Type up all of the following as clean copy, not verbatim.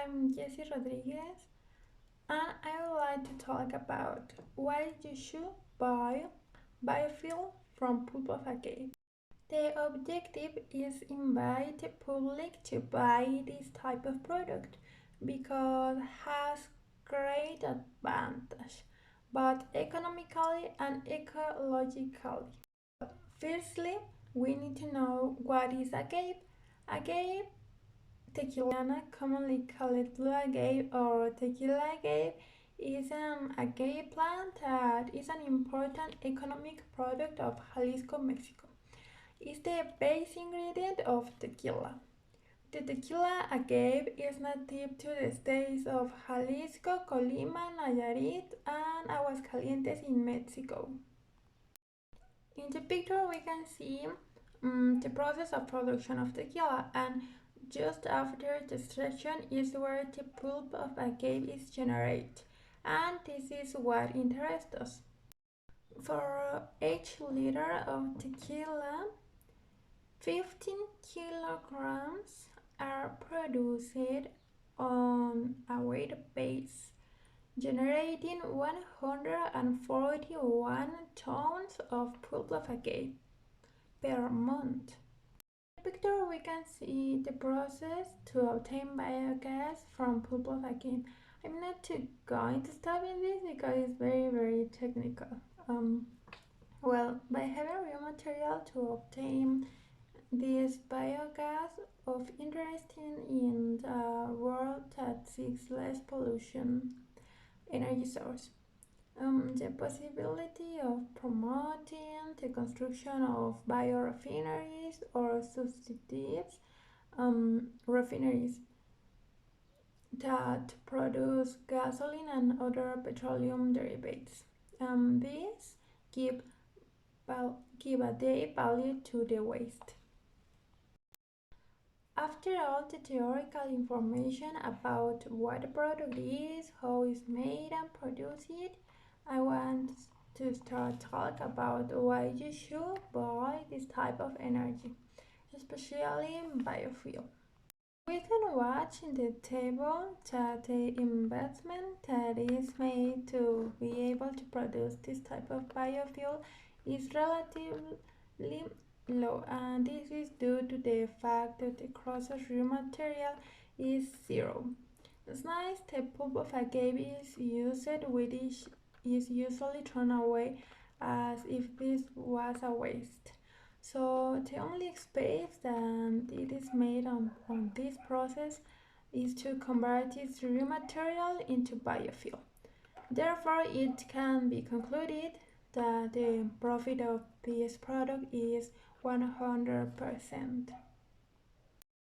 I'm Jessie Rodriguez, and I would like to talk about why you should buy biofuel from Pulp of Avave. The objective is invite the public to buy this type of product because it has great advantage, both economically and ecologically. Firstly, we need to know what is agave. Agave tequila, commonly called blue agave or tequila agave, is an agave plant that is an important economic product of Jalisco, Mexico. It's the base ingredient of tequila. The tequila agave is native to the states of Jalisco, Colima, Nayarit, and Aguascalientes in Mexico. In the picture we can see the process of production of tequila, and just after the extraction is where the pulp of agave is generated, and this is what interests us. For each liter of tequila, 15 kilograms are produced on a weight base, generating 141 tons of pulp of agave per month. In the picture we can see the process to obtain biogas from pulp of agave. I'm not going to stop in this because it's very technical. By having raw material to obtain this biogas of interesting in the world that seeks less pollution energy source. The possibility of promoting the construction of biorefineries or substitutes refineries that produce gasoline and other petroleum derivatives. These give a day value to the waste. After all the theoretical information about what the product is, how it's made and produced, I want to start talk about why you should buy this type of energy, especially biofuel. We can watch in the table that the investment that is made to be able to produce this type of biofuel is relatively low, and this is due to the fact that the cost of raw material is zero. It's nice the pulp of agave is used, which is usually thrown away as if this was a waste. So the only expense that it is made on this process is to convert its raw material into biofuel. Therefore, it can be concluded that the profit of this product is 100%.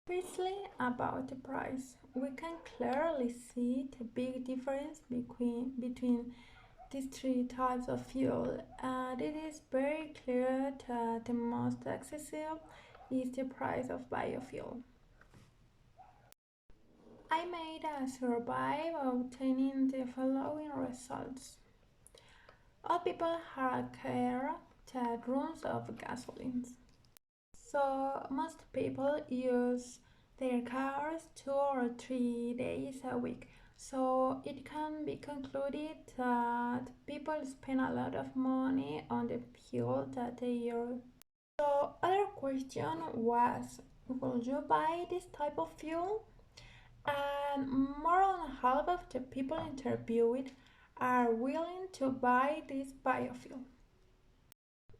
Firstly, about the price, we can clearly see the big difference between these three types of fuel, and it is very clear that the most accessible is the price of biofuel. I made a survey obtaining the following results. All people have a car that runs off gasoline. So most people use their cars 2 or 3 days a week. So it can be concluded that people spend a lot of money on the fuel that they use. So other question was, will you buy this type of fuel? And more than half of the people interviewed are willing to buy this biofuel.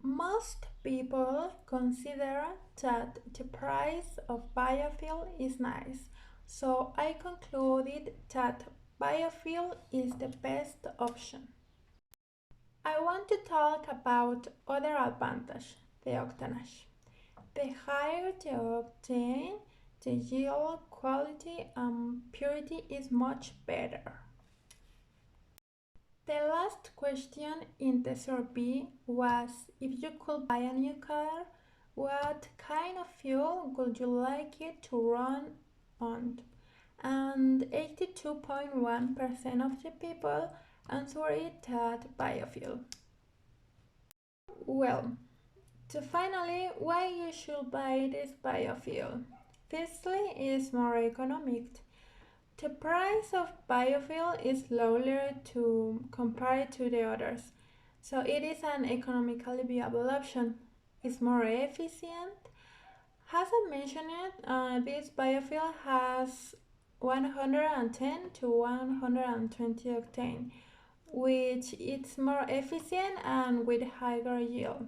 Most people consider that the price of biofuel is nice, so I concluded that biofuel is the best option. I want to talk about other advantage, the octanage. The higher the octane, the yield, quality and purity is much better. The last question in the survey was, if you could buy a new car, what kind of fuel would you like it to run on? And 82.1% of the people answered that biofuel. Well, finally, why you should buy this biofuel? Firstly, it's more economic. The price of biofuel is lower to compare to the others, so it is an economically viable option. It's more efficient. As I mentioned, this biofuel has 110 to 120 octane, which is more efficient and with higher yield.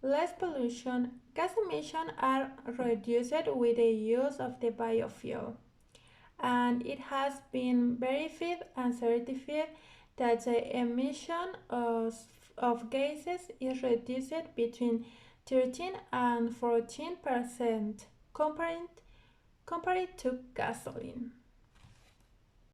Less pollution. Gas emissions are reduced with the use of the biofuel, and it has been verified and certified that the emission of gases is reduced between 13 and 14% compared to gasoline.